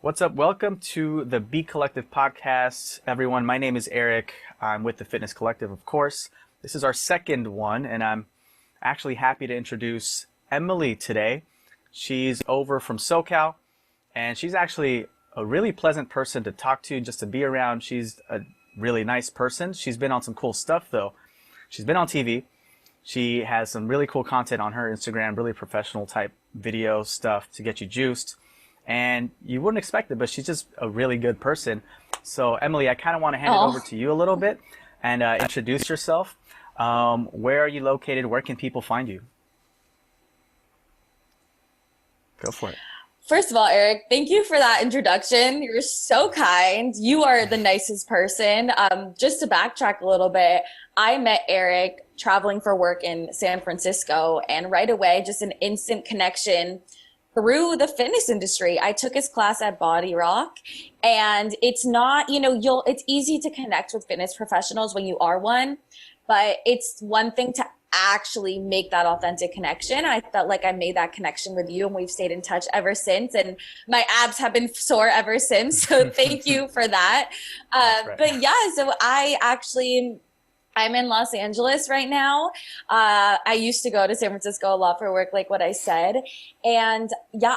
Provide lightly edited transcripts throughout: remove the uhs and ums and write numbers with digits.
What's up? Welcome to the Be Collective podcast, everyone. My name is Eric. I'm with the Fitness Collective, of course. This is our second one, and I'm actually happy to introduce Emily today. She's over from SoCal, and she's actually a really pleasant person to talk to, just to be around. She's a really nice person. She's been on some cool stuff, though. She's been on TV. She has some really cool content on her Instagram, really professional type video stuff to get you juiced. And you wouldn't expect it, but she's just a really good person. So, Emily, I kind of want to hand it over to you a little bit and introduce yourself. Where are you located? Where can people find you? Go for it. First of all, Eric, thank you for that introduction. You're so kind. You are the nicest person. Just to backtrack a little bit, I met Eric traveling for work in San Francisco, and right away, just an instant connection through the fitness industry. I took his class at Body Rock, and it's not, it's easy to connect with fitness professionals when you are one, but it's one thing to actually make that authentic connection. I felt like I made that connection with you, and we've stayed in touch ever since. And my abs have been sore ever since. So thank you for that. Right. But yeah, so I'm in Los Angeles right now. I used to go to San Francisco a lot for work, like what I said. And yeah,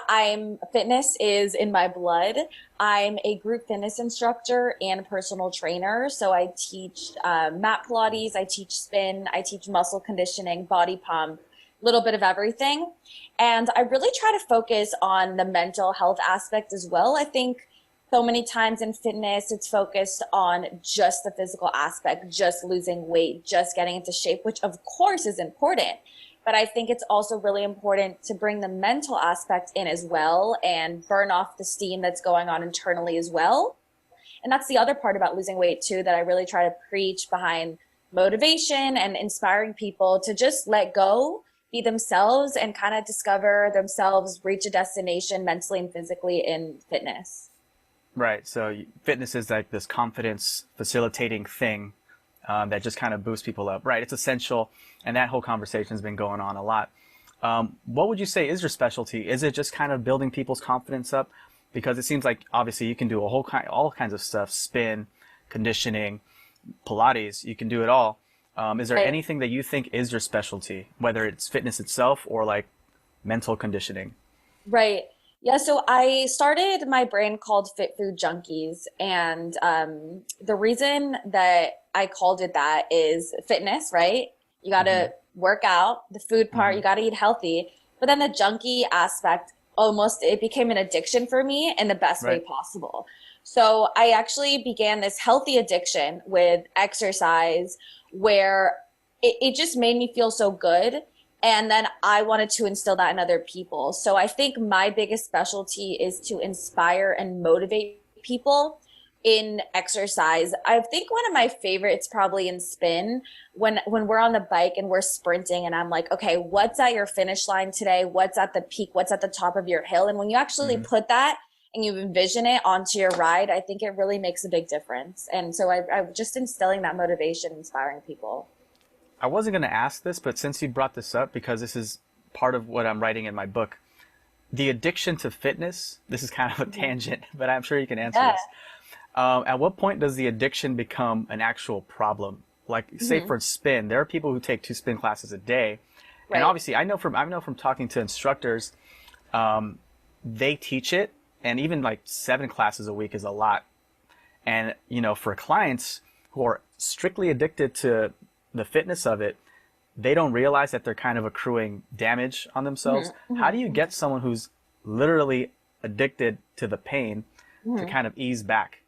fitness is in my blood. I'm a group fitness instructor and personal trainer. So I teach mat Pilates, I teach spin, I teach muscle conditioning, body pump, a little bit of everything. And I really try to focus on the mental health aspect as well. I think so many times in fitness, it's focused on just the physical aspect, just losing weight, just getting into shape, which of course is important. But I think it's also really important to bring the mental aspect in as well and burn off the steam that's going on internally as well. And that's the other part about losing weight too, that I really try to preach behind motivation and inspiring people to just let go, be themselves, and kind of discover themselves, reach a destination mentally and physically in fitness. Right. So fitness is like this confidence facilitating thing that just kind of boosts people up. Right. It's essential. And that whole conversation has been going on a lot. What would you say is your specialty? Is it just kind of building people's confidence up? Because it seems like obviously you can do all kinds of stuff, spin, conditioning, Pilates, you can do it all. Is there Right. anything that you think is your specialty, whether it's fitness itself or like mental conditioning? Right. Yeah, so I started my brand called Fit Food Junkies. And the reason that I called it that is fitness, right? You got Hmm. to work out, the food part, Hmm. you got to eat healthy. But then the junkie aspect, almost, it became an addiction for me in the best way Right. possible. So I actually began this healthy addiction with exercise where it just made me feel so good. And then I wanted to instill that in other people. So I think my biggest specialty is to inspire and motivate people in exercise. I think one of my favorites probably in spin when we're on the bike and we're sprinting and I'm like, okay, what's at your finish line today? What's at the peak? What's at the top of your hill? And when you actually Hmm. put that and you envision it onto your ride, I think it really makes a big difference. And so I'm just instilling that motivation, inspiring people. I wasn't going to ask this, but since you brought this up, because this is part of what I'm writing in my book, the addiction to fitness, this is kind of a Mhm. tangent, but I'm sure you can answer Yeah. this. At what point does the addiction become an actual problem? Like, say Hmm. for spin, there are people who take 2 spin classes a day, and Right. obviously, I know from talking to instructors, they teach it, and even like 7 classes a week is a lot. And for clients who are strictly addicted to the fitness of it, they don't realize that they're kind of accruing damage on themselves. How do you get someone who's literally addicted to the pain to Hmm. kind of ease back?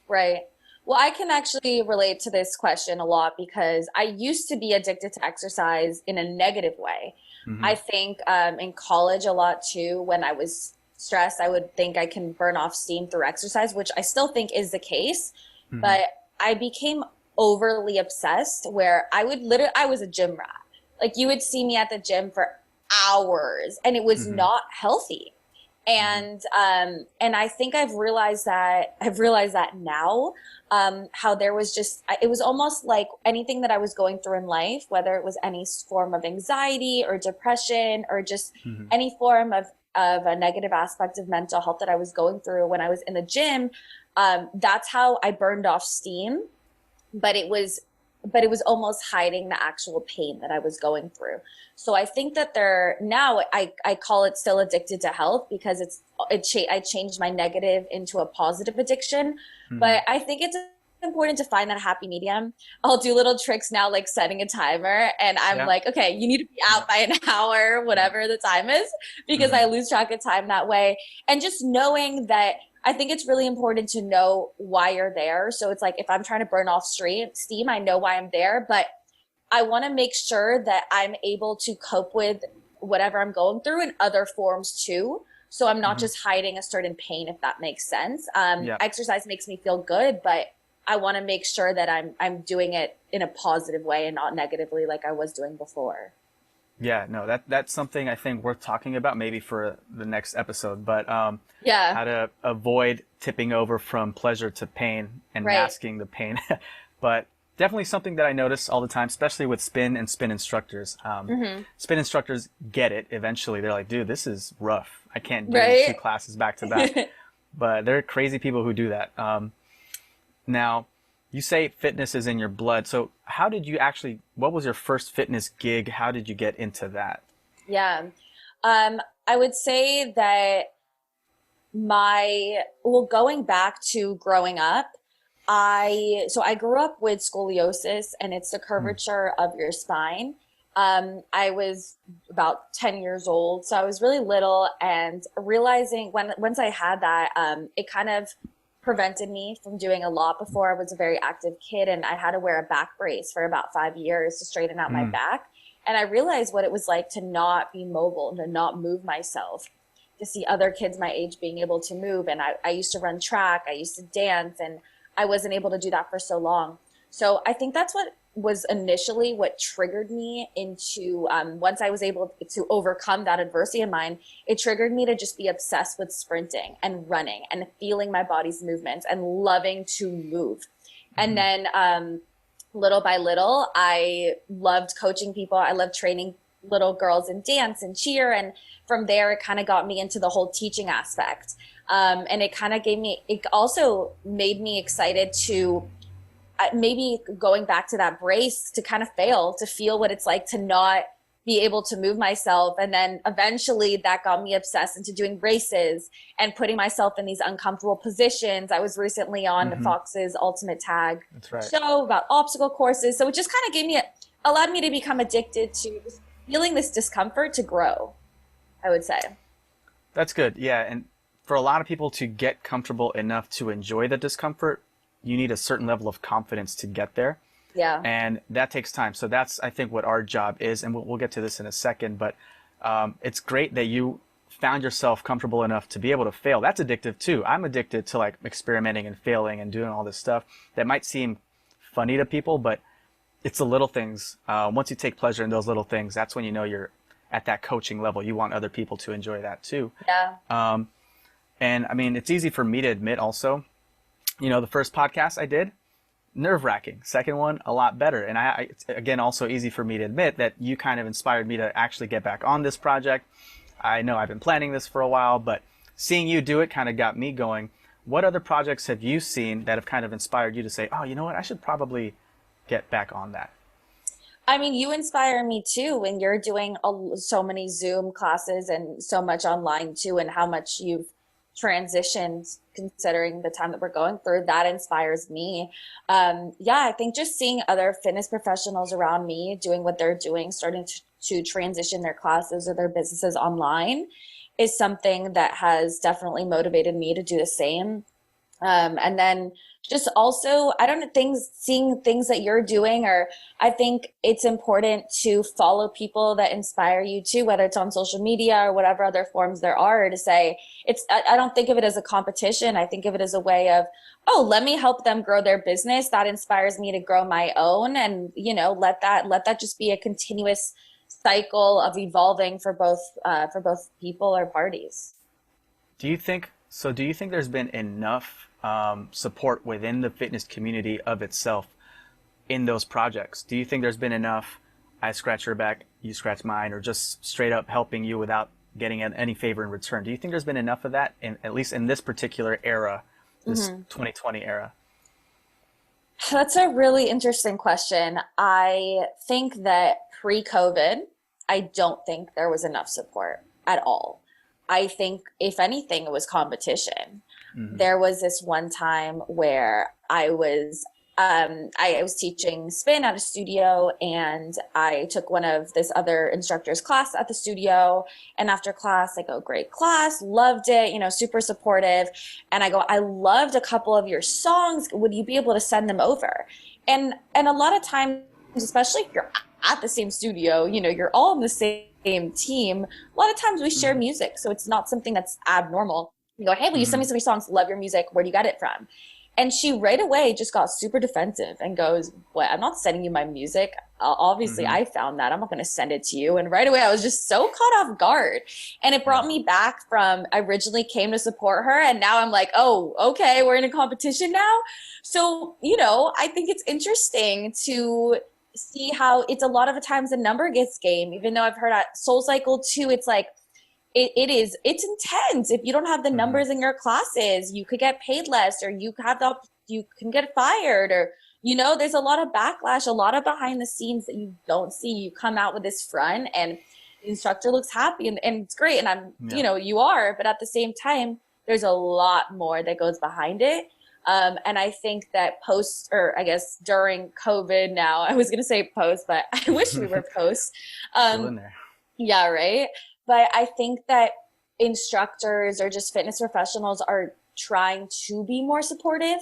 Right. Well, I can actually relate to this question a lot because I used to be addicted to exercise in a negative way. Hmm. I think in college a lot too, when I was stressed, I would think I can burn off steam through exercise, which I still think is the case. Hmm. But I became overly obsessed where I was a gym rat. Like you would see me at the gym for hours and it was Hmm. not healthy. Hmm. And I think I've realized that now, how there was just it was almost like anything that I was going through in life, whether it was any form of anxiety or depression or just Hmm. any form of of a negative aspect of mental health that I was going through when I was in the gym, that's how I burned off steam. But it was almost hiding the actual pain that I was going through. So I think that now I call it still addicted to health because I changed my negative into a positive addiction. Hmm. But I think it's important to find that happy medium. I'll do little tricks now, like setting a timer, and I'm Yeah. like, okay, you need to be Yeah. out by an hour, Yeah. whatever the time is, because I Hmm. lose track of time that way. And just knowing that I think it's really important to know why you're there. So it's like if I'm trying to burn off steam, I know why I'm there, but I want to make sure that I'm able to cope with whatever I'm going through in other forms too. So I'm not Hmm. just hiding a certain pain, if that makes sense. Yeah. Exercise makes me feel good, but I want to make sure that I'm doing it in a positive way and not negatively like I was doing before. Yeah, no, that's something I think worth talking about maybe for the next episode. But Yeah, how to avoid tipping over from pleasure to pain and right. masking the pain. But definitely something that I notice all the time, especially with spin and spin instructors. Hmm. Spin instructors get it eventually. They're like, dude, this is rough. I can't do two Right. classes back to back. But there are crazy people who do that. Now, you say fitness is in your blood. So how did you actually, what was your first fitness gig? How did you get into that? Yeah. I would say that going back to growing up, I grew up with scoliosis, and it's the Mm, curvature of your spine. I was about 10 years old, so I was really little, and realizing once I had that, it kind of prevented me from doing a lot. Before, I was a very active kid, and I had to wear a back brace for about 5 years to straighten out my mm, back. And I realized what it was like to not be mobile, to not move myself, to see other kids my age being able to move. And I used to run track, I used to dance, and I wasn't able to do that for so long. So I think that's what was initially what triggered me into, once I was able to overcome that adversity in mine, it triggered me to just be obsessed with sprinting and running and feeling my body's movements and loving to move. And mm, then little by little, I loved coaching people. I loved training little girls in dance and cheer. And from there, it kind of got me into the whole teaching aspect. And it also made me excited to maybe going back to that brace, to kind of fail, to feel what it's like to not be able to move myself. And then eventually that got me obsessed into doing races and putting myself in these uncomfortable positions. I was recently on hmm. Fox's Ultimate Tag That's right. show about obstacle courses. So it just kind of allowed me to become addicted to just feeling this discomfort to grow, I would say. That's good. Yeah. And for a lot of people to get comfortable enough to enjoy the discomfort, you need a certain level of confidence to get there. Yeah. And that takes time. So that's, I think, what our job is. And we'll get to this in a second. But it's great that you found yourself comfortable enough to be able to fail. That's addictive too. I'm addicted to like experimenting and failing and doing all this stuff that might seem funny to people, but it's the little things. Once you take pleasure in those little things, that's when you know you're at that coaching level. You want other people to enjoy that too. Yeah. And I mean, it's easy for me to admit also, the first podcast I did, nerve wracking. Second one, a lot better. And it's again, also easy for me to admit that you kind of inspired me to actually get back on this project. I know I've been planning this for a while, but seeing you do it kind of got me going. What other projects have you seen that have kind of inspired you to say, oh, you know what? I should probably get back on that. I mean, you inspire me too when you're doing so many Zoom classes and so much online too, and how much you've transitioned considering the time that we're going through. That inspires me. Yeah, I think just seeing other fitness professionals around me doing what they're doing, starting to transition their classes or their businesses online is something that has definitely motivated me to do the same. And then just also, I don't know, seeing things that you're doing, or I think it's important to follow people that inspire you too, whether it's on social media or whatever other forms there are, to say I don't think of it as a competition. I think of it as a way of, oh, let me help them grow their business. That inspires me to grow my own. And, let that just be a continuous cycle of evolving for both people or parties. Do you think there's been enough support within the fitness community of itself in those projects? Do you think there's been enough, I scratch your back, you scratch mine, or just straight up helping you without getting any favor in return. Do you think there's been enough of that, at least in this particular era, this 2020 era? That's a really interesting question. I think that pre-COVID, I don't think there was enough support at all. I think, if anything, it was competition. Hmm. There was this one time where I was teaching spin at a studio, and I took one of this other instructor's class at the studio. And after class, I go, great class, loved it, super supportive. And I go, I loved a couple of your songs. Would you be able to send them over? And a lot of times, especially if you're at the same studio, you're all on the same team. A lot of times we share Hmm. music, so it's not something that's abnormal. You go, hey, will you send me Hmm. some of your songs? Love your music. Where do you get it from? And she right away just got super defensive and goes, what? I'm not sending you my music. Obviously, Hmm. I found that. I'm not going to send it to you. And right away, I was just so caught off guard. And it brought Yeah. me back from, I originally came to support her. And now I'm like, oh, okay, we're in a competition now. So, I think it's interesting to see how it's a lot of the times a number gets game. Even though I've heard at Soul Cycle too, it's like, it's intense. If you don't have the Hmm. numbers in your classes, you could get paid less, or you can get fired, or there's a lot of backlash, a lot of behind the scenes that you don't see. You come out with this front, and the instructor looks happy, and it's great, and Yeah. you are, but at the same time, there's a lot more that goes behind it. And I think that or I guess during COVID now, I was going to say post, but I wish we were post. Still Um, in there. yeah, right. But I think that instructors or just fitness professionals are trying to be more supportive.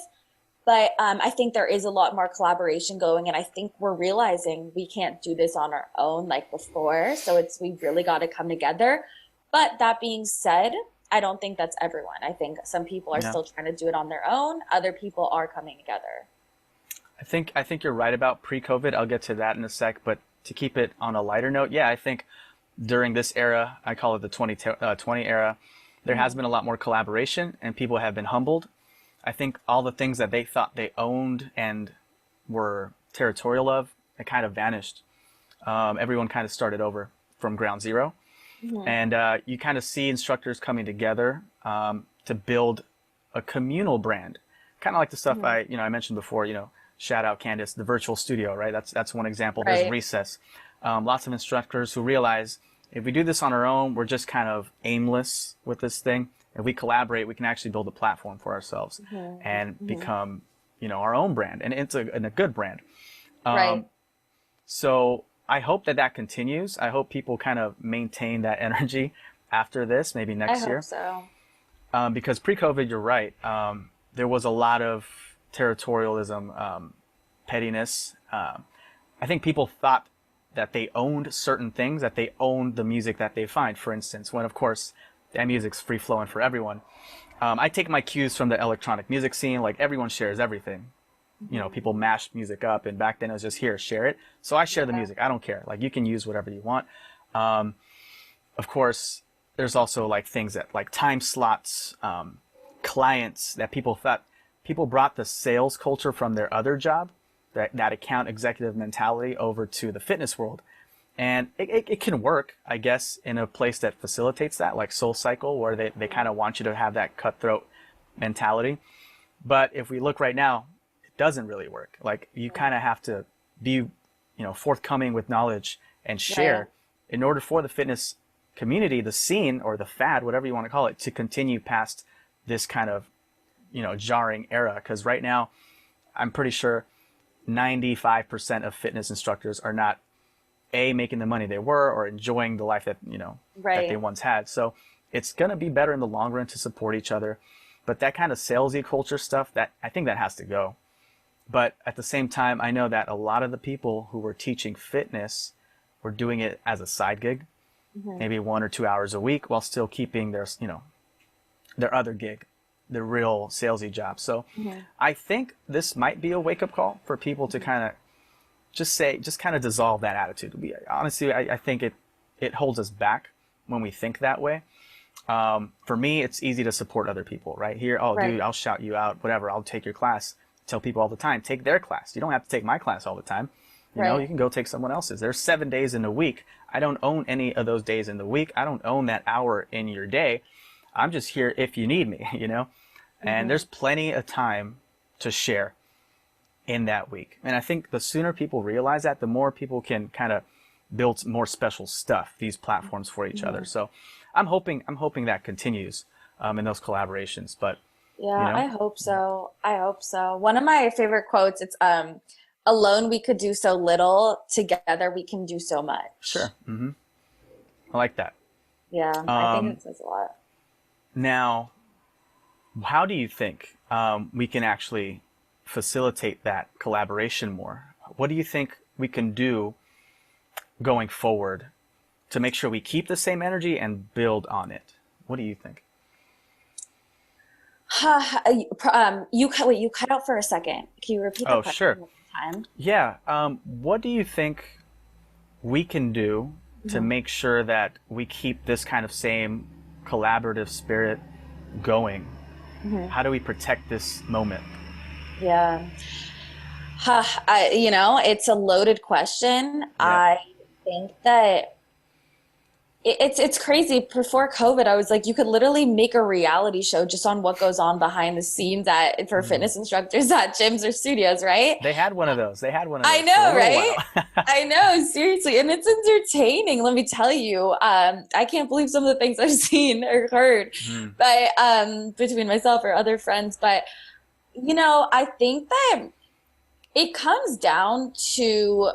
But I think there is a lot more collaboration going, and I think we're realizing we can't do this on our own like before. So we've really got to come together. But that being said, I don't think that's everyone. I think some people are Yeah. still trying to do it on their own. Other people are coming together. I think you're right about pre-COVID. I'll get to that in a sec, but to keep it on a lighter note, yeah, I think during this era, I call it the 2020 era, there has Mhm. been a lot more collaboration and people have been humbled. I think all the things that they thought they owned and were territorial of, it kind of vanished. Everyone kind of started over from ground zero. Mhm. And you kind of see instructors coming together to build a communal brand, kind of like the stuff Mhm. I mentioned before. Shout out Candace, the virtual studio, right? That's one example. There's Right. Recess. Lots of instructors who realize if we do this on our own, we're just kind of aimless with this thing. If we collaborate, we can actually build a platform for ourselves Mhm. and Mhm. become, our own brand, and it's a good brand. Right. So I hope that that continues. I hope people kind of maintain that energy after this, maybe I next hope year. so. Because pre-COVID, you're right. There was a lot of territorialism, pettiness. I think people thought that they owned certain things, that they owned the music that they find, for instance, when of course that music's free flowing for everyone. I take my cues from the electronic music scene, like everyone shares everything. People Mhm. mash music up, and back then it was just here, share it. So I share the Yeah. music. I don't care. Like you can use whatever you want. Um, of course, there's also like things that like time slots, clients that people brought the sales culture from their other job, that account executive mentality over to the fitness world. And it can work, I guess, in a place that facilitates that, like Soul Cycle, where they kind of want you to have that cutthroat mentality. But if we look right now, it doesn't really work. Like you kind of have to be, forthcoming with knowledge and Right. share in order for the fitness community, the scene or the fad, whatever you want to call it, to continue past this kind of, jarring era. Because right now, I'm pretty sure 95% of fitness instructors are not making the money they were or enjoying the life that they Right. once had. So it's gonna be better in the long run to support each other. But that kind of salesy culture stuff, that I think that has to go. But at the same time, I know that a lot of the people who were teaching fitness were doing it as a side gig, Mhm. maybe 1 or 2 hours a week, while still keeping their other gig, their real salesy job. So Mhm. I think this might be a wake up call for people to kind of just kind of dissolve that attitude. Honestly, I think it holds us back when we think that way. For me, it's easy to support other people, right? Here, oh, dude, Right. I'll shout you out, whatever. I'll take your class. Tell people all the time, take their class. You don't have to take my class all the time. You know, Right. you can go take someone else's. There's 7 days in a week. I don't own any of those days in the week. I don't own that hour in your day. I'm just here if you need me, you know? And Hmm. there's plenty of time to share in that week. And I think the sooner people realize that, the more people can kind of build more special stuff, these platforms for each other. Hmm. So I'm hoping that continues in those collaborations. But you Yeah, know, I hope so. I hope so. One of my favorite quotes, it's alone we could do so little, together we can do so much. sure, I like that. Yeah, I think Um, it says a lot. Now, how do you think we can actually facilitate that collaboration more? What do you think we can do going forward to make sure we keep the same energy and build on it? What do you think? You cut out for a second. Can you repeat the Oh, question sure. one more time? Yeah. What do you think we can do to Mhm. make sure that we keep this kind of same collaborative spirit going? Mhm. How do we protect this moment? Yeah. It's a loaded question. Yeah. I think that it's crazy. Before COVID, I was like, you could literally make a reality show just on what goes on behind the scenes at for Mhm. fitness instructors at gyms or studios, right? They had one of those. They had one of I those for a know, little while. right? I know, seriously, and it's entertaining. Let me tell you, I can't believe some of the things I've seen or heard, Mhm. but between myself or other friends. But I think that it comes down to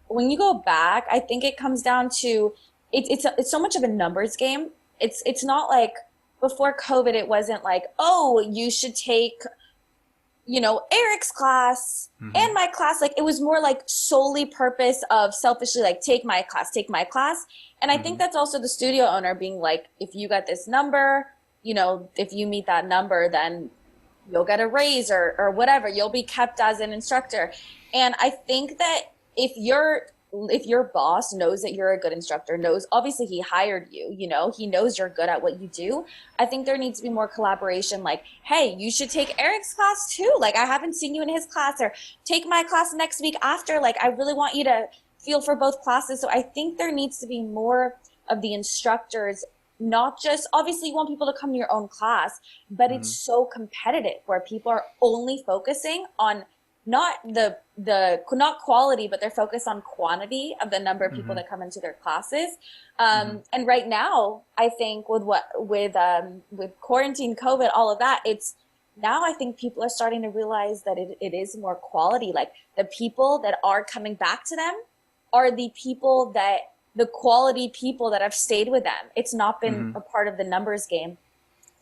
when you go back, I think it comes down to it's so much of a numbers game. It's not like before COVID, it wasn't like, oh, you should take, Eric's class Mhm. and my class. Like it was more like solely purpose of selfishly like take my class, take my class. And I think Mhm. that's also the studio owner being like, if you got this number, if you meet that number, then you'll get a raise or whatever. You'll be kept as an instructor. And I think that if your boss knows that you're a good instructor, knows obviously he hired you, he knows you're good at what you do. I think there needs to be more collaboration, like, hey, you should take Eric's class too. Like, I haven't seen you in his class, or take my class next week after. Like, I really want you to feel for both classes. So I think there needs to be more of the instructors, not just obviously you want people to come to your own class, but it's Mhm. so competitive where people are only focusing on not the not quality, but they're focused on quantity of the number of people Mhm. that come into their classes. Mhm. And right now, I think with quarantine, COVID, all of that, it's now I think people are starting to realize that it is more quality. Like the people that are coming back to them are the quality people that have stayed with them. It's not been Mhm. a part of the numbers game.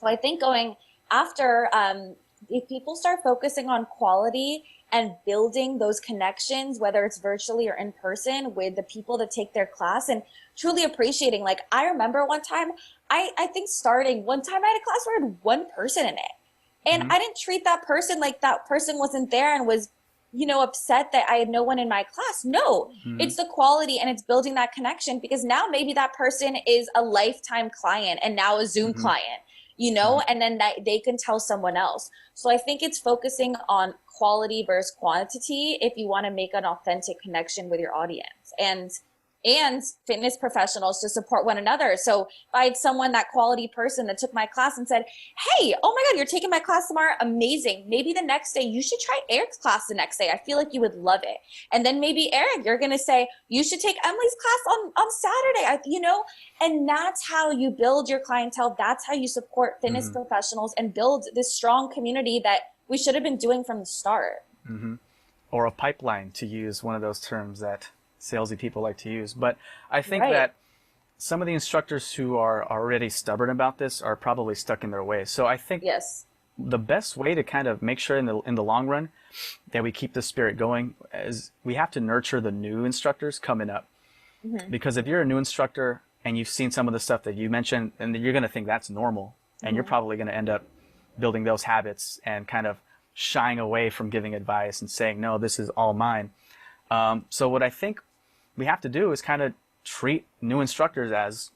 So I think going after, if people start focusing on quality and building those connections, whether it's virtually or in person, with the people that take their class, and truly appreciating, like I remember one time, I think starting one time I had a class where I had one person in it. And Mhm. I didn't treat that person like that person wasn't there and was, upset that I had no one in my class. No, Mhm. it's the quality and it's building that connection, because now maybe that person is a lifetime client and now a Zoom Mhm. client, Mhm. and then that they can tell someone else. So I think it's focusing on quality versus quantity if you want to make an authentic connection with your audience. And fitness professionals to support one another. So if I had someone, that quality person that took my class and said, hey, oh my God, you're taking my class tomorrow. Amazing. Maybe the next day you should try Eric's class the next day. I feel like you would love it. And then maybe Eric, you're going to say, you should take Emily's class on Saturday, and that's how you build your clientele. That's how you support fitness Mhm. professionals and build this strong community that we should have been doing from the start. Mhm. Or a pipeline, to use one of those terms that salesy people like to use. But I think Right. that some of the instructors who are already stubborn about this are probably stuck in their ways. So I think Yes. the best way to kind of make sure in the long run that we keep the spirit going is we have to nurture the new instructors coming up. Mm-hmm. Because if you're a new instructor and you've seen some of the stuff that you mentioned, and you're going to think that's normal, and you're Mm-hmm. probably going to end up building those habits and kind of shying away from giving advice and saying, no, this is all mine. So what I think we have to do is kind of treat new instructors as,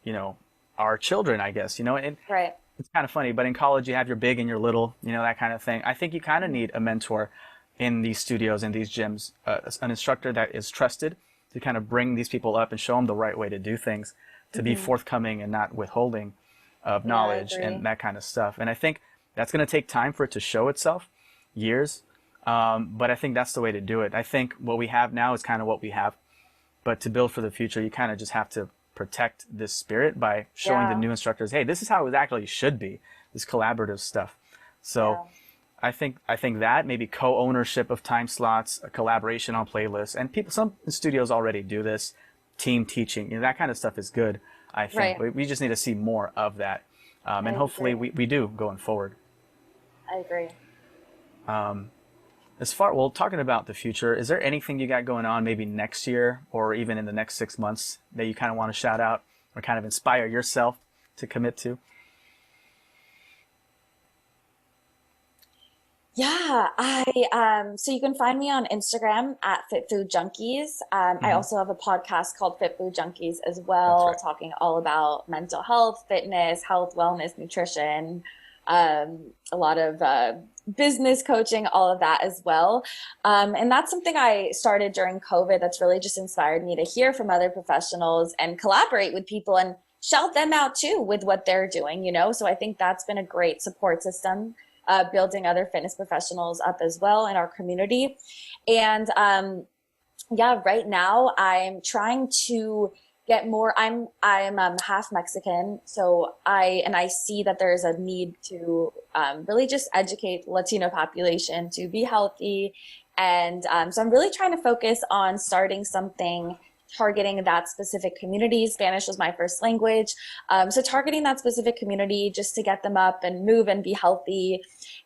our children, I guess, and Right. it's kind of funny, but in college you have your big and your little, that kind of thing. I think you kind of Mm-hmm. need a mentor in these studios, in these gyms, an instructor that is trusted to kind of bring these people up and show them the right way to do things, to be forthcoming and not withholding of Yeah, I knowledge agree. and that kind of stuff. And I think that's going to take time for it to show itself, years. But I think that's the way to do it. I think what we have now is kind of what we have. But to build for the future, you kind of just have to protect this spirit by showing the Yeah, new instructors, hey, this is how it actually should be, this collaborative stuff. So yeah, I think that maybe co-ownership of time slots, a collaboration on playlists, and people, some studios already do this, team teaching, that kind of stuff is good. I think right. we just need to see more of that, I and hopefully agree. we do going forward. I agree. Well, talking about the future, is there anything you got going on maybe next year or even in the next 6 months that you kind of want to shout out or kind of inspire yourself to commit to? Yeah, I so you can find me on Instagram at Fit Food Junkies. I Hmm. also have a podcast called Fit Food Junkies as That's well, right. talking all about mental health, fitness, health, wellness, nutrition, a lot of business coaching, all of that as well. And that's something I started during COVID that's really just inspired me to hear from other professionals and collaborate with people and shout them out too with what they're doing, you know? So I think that's been a great support system, building other fitness professionals up as well in our community. And yeah, right now I'm trying to get more. I'm half Mexican, so I see that there is a need to really just educate Latino population to be healthy, and so I'm really trying to focus on starting something targeting that specific community. Spanish was my first language, so targeting that specific community just to get them up and move and be healthy.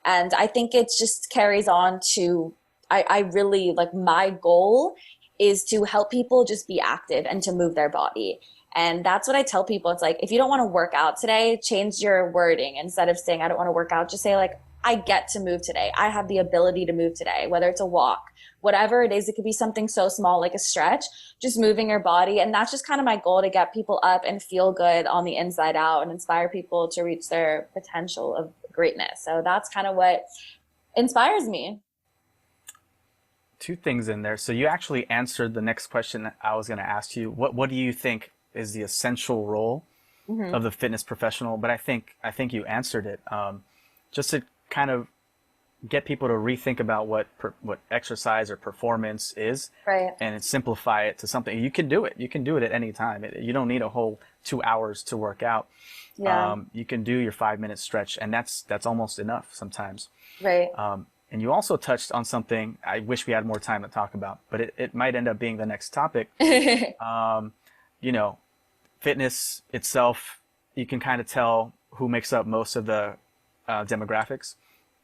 And I think it just carries on to I really like my goal is to help people just be active and to move their body. And that's what I tell people. It's like, if you don't want to work out today, change your wording. Instead of saying, I don't want to work out, just say, like, I get to move today. I have the ability to move today, whether it's a walk, whatever it is. It could be something so small like a stretch, just moving your body. And that's just kind of my goal, to get people up and feel good on the inside out and inspire people to reach their potential of greatness. So that's kind of what inspires me. Two things in there. So you actually answered the next question that I was going to ask you. What do you think is the essential role Hmm. of the fitness professional? But I think you answered it. Just to kind of get people to rethink about what exercise or performance is, Right. and simplify it to something you can do it. You can do it at any time. You don't need a whole 2 hours to work out. Yeah. You can do your 5 minute stretch, and that's almost enough sometimes. Right. And you also touched on something I wish we had more time to talk about, but it might end up being the next topic. You know, fitness itself, you can kind of tell who makes up most of the demographics,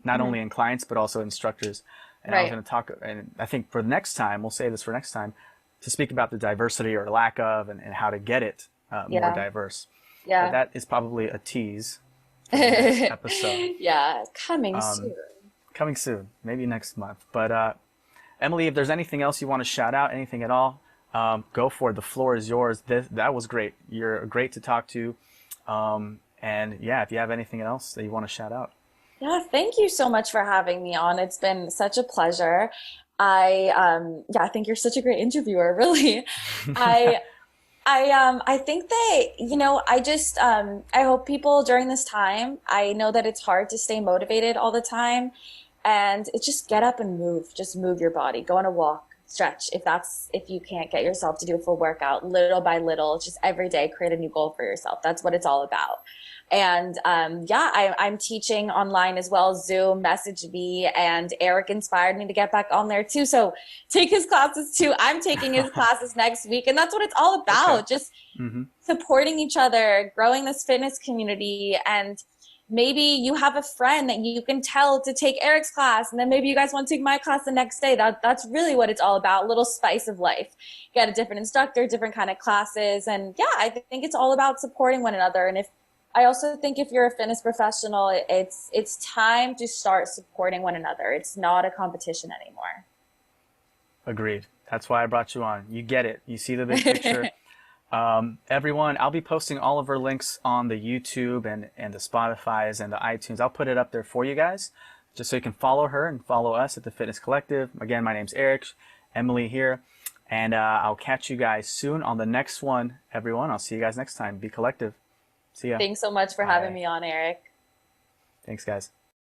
not only Mhm. in clients, but also instructors. And I was Right. going to talk, and I think for next time, we'll say this for next time, to speak about the diversity or lack of, and how to get it more Yeah. diverse. But Yeah. that is probably a tease for the next episode. Yeah. Coming soon. Coming soon, maybe next month. But Emily, if there's anything else you want to shout out, anything at all, go for it. The floor is yours. That was great. You're great to talk to. And yeah, if you have anything else that you want to shout out. Yeah. Thank you so much for having me on. It's been such a pleasure. Yeah, I think you're such a great interviewer, really. I, I think that, I hope people during this time, I know that it's hard to stay motivated all the time. And it's just get up and move. Just move your body. Go on a walk, stretch. If you can't get yourself to do a full workout, little by little, just every day, create a new goal for yourself. That's what it's all about. And yeah, I'm teaching online as well. Zoom messaged me, and Eric inspired me to get back on there too. So take his classes too. I'm taking his classes next week. And that's what it's all Okay. about. Just Hmm. supporting each other, growing this fitness community. And maybe you have a friend that you can tell to take Eric's class, and then maybe you guys want to take my class the next day. That's really what it's all about. A little spice of life. Get a different instructor, different kind of classes. And yeah, I think it's all about supporting one another. And if I also think if you're a fitness professional, it's time to start supporting one another. It's not a competition anymore. Agreed. That's why I brought you on. You get it. You see the big picture. Everyone, I'll be posting all of our links on the YouTube and the Spotify's and the iTunes. I'll put it up there for you guys just so you can follow her and follow us at the Fitness Collective. Again, my name's Eric, Emily here, and I'll catch you guys soon on the next one, everyone. I'll see you guys next time. Be collective. See ya. Thanks so much for having Bye. me on, Eric. Thanks, guys.